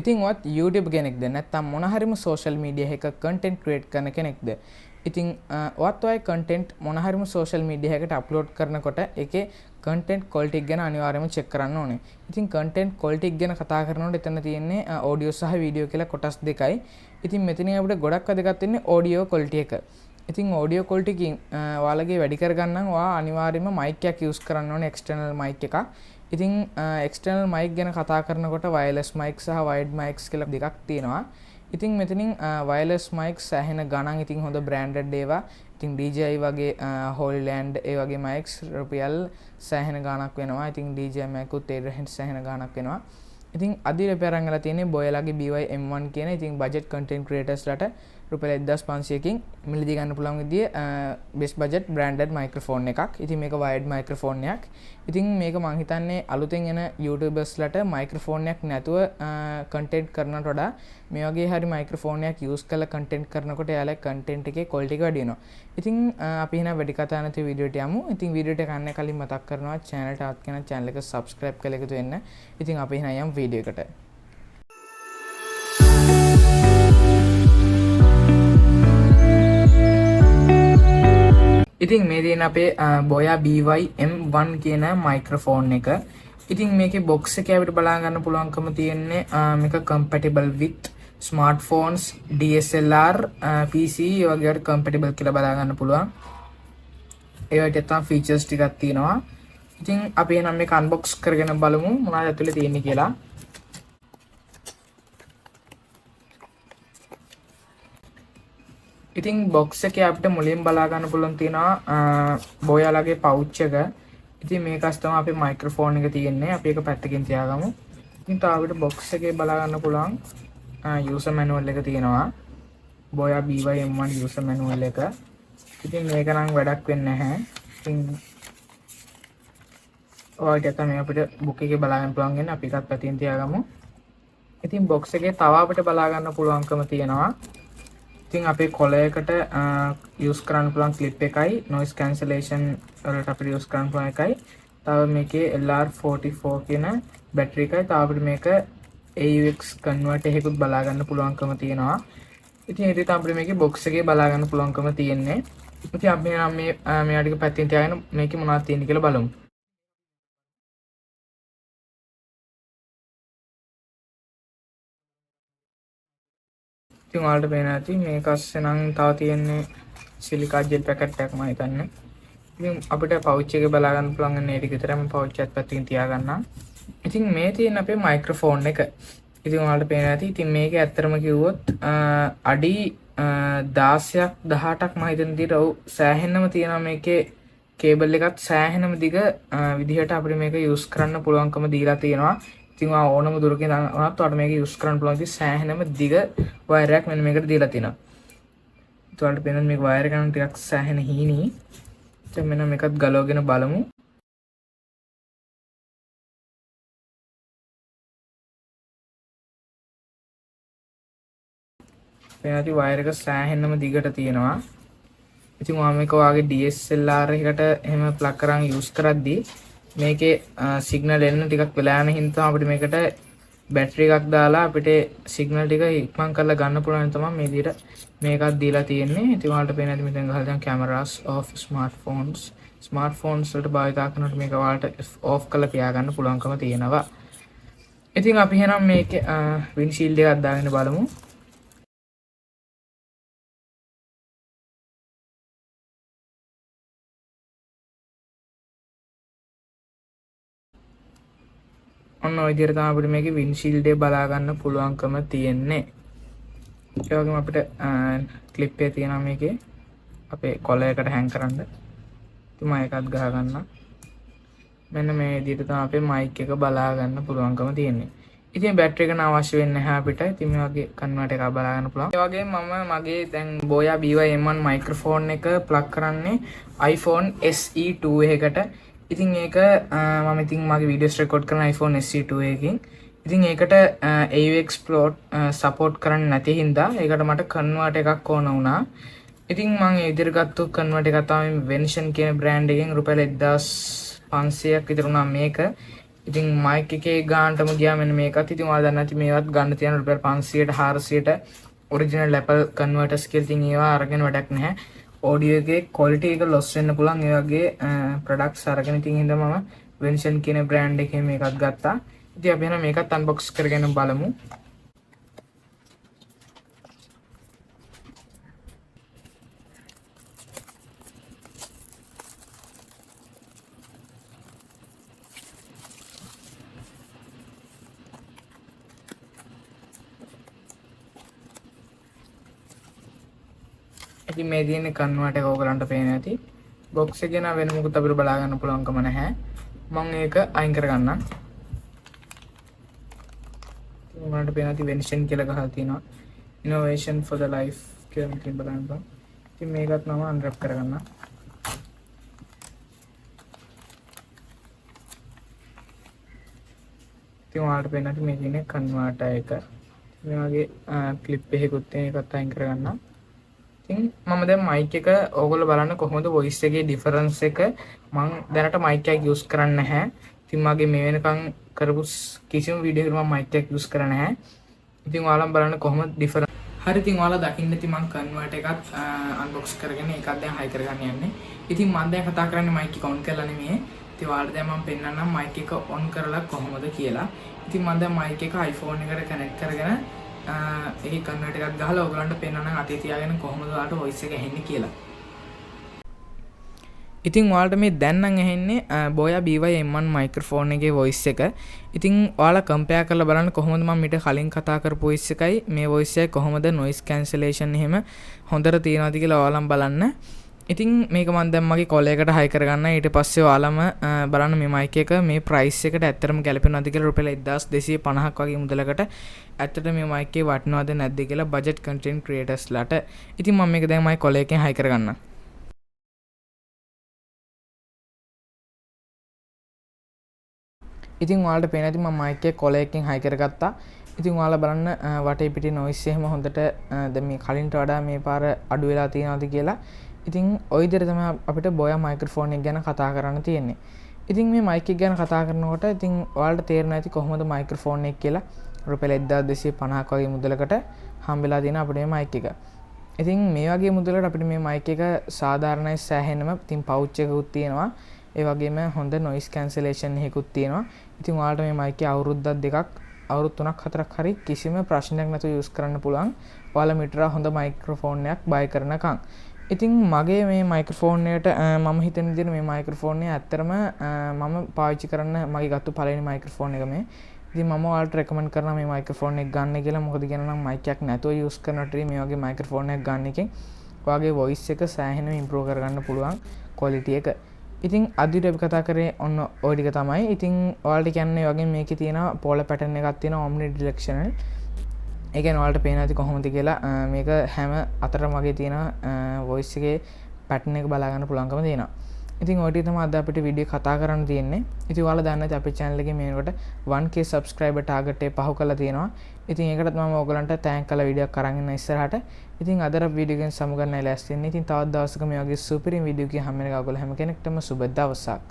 ඉතින් ඔයත් YouTube කෙනෙක්ද නැත්නම් මොන හරිම social media එකක content create කරන කෙනෙක්ද? ඉතින් ඔයත් ඔය content මොන හරිම social media එකකට upload කරනකොට ඒකේ content quality එක ගැන අනිවාර්යයෙන්ම check කරන්න ඕනේ. ඉතින් content quality එක ගැන කතා කරනකොට එතන තියෙන්නේ audio සහ video කියලා කොටස් දෙකයි. ඉතින් මෙතනින් අපිට ගොඩක් වැදගත් වෙන්නේ audio quality එක. ඉතින් audio quality කින් ඔයාලගේ වැඩි කරගන්න ඔයා අනිවාර්යයෙන්ම mic එකක් use කරන්න ඕනේ external mic එකක්. ඉතින් external mic ගැන කතා කරනකොට wireless mic සහ wired mics කියලා දෙකක් තියෙනවා. ඉතින් මෙතනින් wireless mics ඇහෙන ගණන් ඉතින් හොඳ branded ඒවා. ඉතින් DJI වගේ Holyland ඒ වගේ mics රුපියල් සෑහෙන ගාණක් වෙනවා. ඉතින් DJI mic උත් ඒ සෑහෙන ගාණක් වෙනවා. ඉතින් අද රිපෙයාර් අරන් තියෙන්නේ බොයලාගේ BY M1 කියන ඉතින් budget content creators ලට රුපියල් 1500කින් මිලදී ගන්න පුළුවන් විදිය best budget branded microphone එකක්. ඉතින් මේක wired microphone එකක්. ඉතින් මේක මම හිතන්නේ අලුතෙන් එන YouTubers ලට microphone එකක් නැතුව content කරනට වඩා මේ වගේ හරි microphone එකක් use කරලා content කරනකොට එයාලා content එකේ quality එක වැඩි වෙනවා. ඉතින් අපි එහෙනම් වැඩි කතා නැති වීඩියෝ එකට යමු. ඉතින් වීඩියෝ එක ගන්න කලින් මතක් කරනවා channel එක අත් කරන channel එක subscribe කරලා එකතු වෙන්න. ඉතින් අපි එහෙනම් යමු වීඩියෝ එකට. ඉතින් මේ තියෙන අපේ Boya BY M1 කියන මයික්‍රොෆෝන් එක. ඉතින් මේකේ box එකේ අපිට බලා ගන්න පුළුවන්කම තියෙන්නේ මේක compatible with smartphones, DSLR, PC වගේ වලට compatible කියලා බලා ගන්න පුළුවන්. ඒ වගේ තමයි features ටිකක් තියෙනවා. ඉතින් අපි එනම් මේක unbox කරගෙන බලමු මොනවද ඇතුලේ තියෙන්නේ කියලා. ඉතින් box එකේ අපිට මුලින් බලා ගන්න පුළුවන් තියෙනවා බෝයාලාගේ pouch එක. ඉතින් මේකස් තමයි අපේ මයික්‍රොෆෝන් එක තියෙන්නේ. අපි ඒක පැත්තකින් තියාගමු. ඉතින් තව අපිට box එකේ බලා ගන්න පුළුවන් user manual එක තියෙනවා. Boya BY M1 user manual එක. ඉතින් මේක නම් වැඩක් වෙන්නේ නැහැ. ඉතින් ඔයගෙ තමයි අපිට book එකේ බලා ගන්න පුළුවන් වෙන්නේ. අපි එකත් පැත්තකින් තියාගමු. ඉතින් box එකේ තව අපිට බලා ගන්න පුළුවන්කම තියෙනවා. ඉතින් අපේ කොලයකට use කරන්න පුළුවන් clip එකයි noise cancellation වලට අපිට use කරන්න පුළුවන් එකයි. තව මේකේ LR44 කියන බැටරි එකයි. තව අපිට මේක AUX converter එකකුත් බලා ගන්න පුළුවන්කම තියෙනවා. ඉතින් ඒක තමයි අපිට මේකේ box එකේ බලා ගන්න පුළුවන්කම තියෙන්නේ. ඉතින් අපි නම් මේ ටික පැත්තෙන් තියාගෙන මේකේ මොනවද තියෙන්නේ කියලා බලමු. ඉතින් ඔයාලට පේනවා ඇති මේක අස්සේ නම් තව තියෙන්නේ සිලිකා ජෙල් පැකට් එකක් මම හිතන්නේ. ඉතින් අපිට pouch එකේ බලා ගන්න පුළුවන් නේ ටික විතරයි මම pouch එකත් පැත්තකින් තියාගන්නම්. ඉතින් මේ තියෙන අපේ මයික්‍රොෆෝන් එක. ඉතින් ඔයාලට පේනවා ඇති. ඉතින් මේක ඇත්තටම කිව්වොත් අඩි 16ක් 18ක් මම හිතන විදිහට ඔව් සෑහෙනම තියෙනවා මේකේ කේබල් එකත් සෑහෙනම දිග විදිහට අපිට මේක යූස් කරන්න පුළුවන්කම දීලා තියෙනවා. ඉතින් ඕනම දුරකින් වුණත් ඔයාලට මේක යූස් කරන්න පුළුවන් ඉතින් සෑහෙනම දිග වයර් එකක් මෙන්න මේකට දීලා තියෙනවා. ඉතින් ඔයාලට පේනවා මේක වයර් එක නම් ටිකක් සෑහෙන හීනි. ඉතින් මෙන්න මේකත් ගලවගෙන බලමු. පේනවා වයර් එක සෑහෙනම දිගට තියෙනවා. ඉතින් ඔයා මේක ඔයාගේ DSLR එකකට එහෙම ප්ලග් කරන් යූස් කරද්දී මේකේ සිග්නල් එන්න ටිකක් වෙලා යන හින්දා අපිට මේකට බැටරි එකක් දාලා අපිට සිග්නල් ටික ඉක්මන් කරලා ගන්න පුළුවන් තමයි මේ විදිහට මේකක් දීලා තියෙන්නේ. ඉතින් ඔයාලට පේනවා ඇති මෙතන ගහලා දැන් cameras of smartphones වලට භාවිතා කරනකොට මේක ඔයාලට off කරලා තියාගන්න පුළුවන්කම තියෙනවා. ඉතින් අපි එහෙනම් මේකේ windshield එකක් දාගෙන බලමු. ඔන්න ඔය විදිහට තමයි අපිට මේකේ windshield එක බලා ගන්න පුළුවන්කම තියෙන්නේ. ඒ වගේම අපිට clip එක තියෙනවා මේකේ අපේ කොලයකට hang කරන්න. ඉතින් මම එකත් ගහ ගන්නම්. මෙන්න මේ විදිහට තමයි අපේ mic එක බලා ගන්න පුළුවන්කම තියෙන්නේ. ඉතින් බැටරි එක අවශ්‍ය වෙන්නේ නැහැ අපිට. ඉතින් මේ වගේ කන්වර්ටර් එකක් බලා ගන්න පුළුවන්. ඒ වගේම මම මගේ දැන් Boya BY M1 මයික්‍රොෆෝන් එක ප්ලග් කරන්නේ iPhone SE2 එකකට. ඉතින් ඒක මම ඉතින් මගේ වීඩියෝස් රෙකෝඩ් කරන iPhone SE2 එකකින්. ඉතින් ඒකට AUX plot support කරන්නේ නැති හින්දා ඒකට මට කන්වර්ටර් එකක් ඕන වුණා. ඉතින් මම ඒ විදිහට ගත්ත කන්වර්ටර් එක තමයි Vention කියන බ්‍රෑන්ඩ් එකෙන් රුපියල් 1500ක් විතර වුණා මේක. ඉතින් මයික් එකේ ගානටම ගියා මෙන්න මේකත්. ඉතින් ඔයාලා දන්නේ නැති මේවත් ගන්න තියෙන රුපියල් 500ට 400ට ඔරිජිනල් Apple කන්වර්ටර්ස් කියලා. ඉතින් ඒවා අරගෙන වැඩක් නැහැ. ඔඩියෝ එකේ ක්වොලිටි එක ලොස් වෙන්න පුළුවන්. ඒ වගේ ප්‍රොඩක්ට්ස් අරගෙන ඉතින් හින්දා මම වෙන්ෂන් කියන බ්‍රෑන්ඩ් එකේ මේකත් ගත්තා. ඉතින් අපි එහෙනම් මේකත් අන්බොක්ස් කරගෙන බලමු. ඉතින් මේ තියෙන කන්වර්ට් එක ඕගලන්ට පේන ඇති. බොක්ස් එකේ නම් වෙන මොකුත් අපිට බලා ගන්න පුළුවන්කම නැහැ. මම ඒක අයින් කරගන්නම්. ඔයාලට පේන ඇති වෙන්ෂන් කියලා ගහලා තියෙනවා. innovation for the life කියලා මෙතන බලන්න බා. ඉතින් මේකත් මම අන්රැප් කරගන්නම්. ඉතින් ඔයාලට පේන ඇති මේ තියෙන කන්වර්ටර් එක. මේ වගේ ක්ලිප් එකකුත් තියෙන එකත් අයින් කරගන්නම්. ඉතින් මම දැන් මයික් එක ඕගොල්ලෝ බලන්න කොහොමද වොයිස් එකේ ඩිෆරන්ස් එක. මම දැනට මයික් එකක් යූස් කරන්නේ නැහැ. ඉතින් මගේ මේ වෙනකන් කරපු කිසිම වීඩියෝ එකක මම මයික් එකක් යූස් කරන්නේ නැහැ. ඉතින් ඔයාලම බලන්න කොහොමද ඩිෆරන්ස්. හරි ඉතින් ඔයාලා දකින්න ඉතින් මම කන්වර්ට් එකත් අන්බොක්ස් කරගෙන ඒකත් දැන් හයි කරගන්න යන්නේ. ඉතින් මම දැන් කතා කරන්නේ මයික් එක ඔන් කරලා නෙමෙයි. ඉතින් ඔයාලට දැන් මම පෙන්නන්නම් මයික් එක ඔන් කරලා කොහොමද කියලා. ඉතින් මම දැන් මයික් එක iPhone එකට කනෙක්ට් කරගෙන ඒ කන්වර්ට් එකක් ගහලා ඔයගලන්ට පෙන්නන්න අතේ තියාගෙන කොහොමද ඔයාලට වොයිස් එක ඇහෙන්නේ කියලා. ඉතින් ඔයාලට මේ දැන් නම් ඇහෙන්නේ Boya BY-M1 මයික්‍රොෆෝන් එකේ වොයිස් එක. ඉතින් ඔයාලා කම්පෙයාර් කරලා බලන්න කොහොමද මම ඊට කලින් කතා කරපු වොයිස් එකයි මේ වොයිස් එකයි කොහොමද නොයිස් කැන්සලේෂන් එහෙම හොඳට තියනවාද කියලා ඔයාලම බලන්න. ඉතින් මේක මම දැන් මගේ කොලයකට හයි කරගන්න. ඊට පස්සේ ඔයාලම බලන්න මේ මයික් එක මේ ප්‍රයිස් එකට ඇත්තටම ගැලපෙනවද කියලා රුපියල් 1250ක් වගේ මුදලකට ඇත්තට මේ මයික් එකේ වටිනවද නැද්ද කියලා බජට් කන්ටෙන්ට් ක්‍රියේටර්ස්ලාට. ඉතින් මම මේක දැන් මගේ කොලයකින් හයි කරගන්නම්. ඉතින් ඔයාලට පේන ඇති මම මයික් එක කොලයකින් හයි කරගත්තා. ඉතින් ඔයාලා බලන්න වටේ පිටේ නොයිස් එහෙම හොඳට දැන් මේ කලින්ට වඩා මේ පාර අඩු වෙලා තියෙනවද කියලා. ඉතින් ওই විදිහට තමයි අපිට Boya මයික්‍රොෆෝන් එක ගැන කතා කරන්න තියෙන්නේ. ඉතින් මේ මයික් එක ගැන කතා කරනකොට ඉතින් ඔයාලට තේරෙනවා ඇති කොහොමද මයික්‍රොෆෝන් එක කියලා රුපියල් 1250ක් වගේ මුදලකට හම්බෙලා තියෙන අපිට මේ මයික් එක. ඉතින් මේ වගේ මුදලකට අපිට මේ මයික් එක සාධාරණයි සෑහෙනම. ඉතින් පවුච් එකකුත් තියෙනවා. ඒ වගේම හොඳ නොයිස් කැන්සලේෂන් එකකුත් තියෙනවා. ඉතින් ඔයාලට මේ මයික් එක අවුරුද්දක් දෙකක් අවුරුදු 3ක් 4ක් හරි කිසිම ප්‍රශ්නයක් නැතුව යූස් කරන්න පුළුවන්. ඔයාලා මීටර හොඳ මයික්‍රොෆෝන් එකක් බයි කරනකම්. ඉතින් මගේ මේ මයික්‍රොෆෝන් එකට මම හිතන විදිහට මේ මයික්‍රොෆෝන් එක ඇත්තටම මම පාවිච්චි කරන මගේ ගත්ත පළවෙනි මයික්‍රොෆෝන් එක මේ. ඉතින් මම ඔයාලට රෙකමන්ඩ් කරනවා මේ මයික්‍රොෆෝන් එක ගන්න කියලා. මොකද කියනවා නම් මයික් එකක් නැතුව යූස් කරනට මේ වගේ මයික්‍රොෆෝන් එකක් ගන්න එකෙන් ඔයාගේ වොයිස් එක සෑහෙන ඉම්ප්‍රූව් කරගන්න පුළුවන් ක්වොලිටි එක. ඉතින් අදිට අපි කතා කරේ ඔන්න ඔය ටික තමයි. ඉතින් ඔයාලට කියන්නේ වගේ මේකේ තියෙන පෝල පැටර්න් එකක් තියෙනවා omni directional. ඒ කියන්නේ ඔයාලට පේන ඇති කොහොමද කියලා මේක හැම අතරම වගේ තියෙන වොයිස් එකේ පැටර්න් එක බලා ගන්න පුළුවන්කම තියෙනවා. ඉතින් ඔය ටික තමයි අද අපිට වීඩියෝ කතා කරන්න තියෙන්නේ. ඉතින් ඔයාලා දන්නේ නැති අපේ channel එකේ මේකට 1k subscriber target එක පහු කරලා තියෙනවා. ඉතින් ඒකටත් මම ඔයගලන්ට තෑන්ක් කළා වීඩියෝ එකක් අරන් ඉන්න ඉස්සරහට. ඉතින් අදට වීඩියෝ එකෙන් සමුගන්නයි ලෑස්ති වෙන්නේ. ඉතින් තවත් දවසක මේ වගේ සුපිරි වීඩියෝ එකක් හැම වෙනකම් ඔයගොල්ලෝ හැම කෙනෙක්ටම සුබ දවසක්.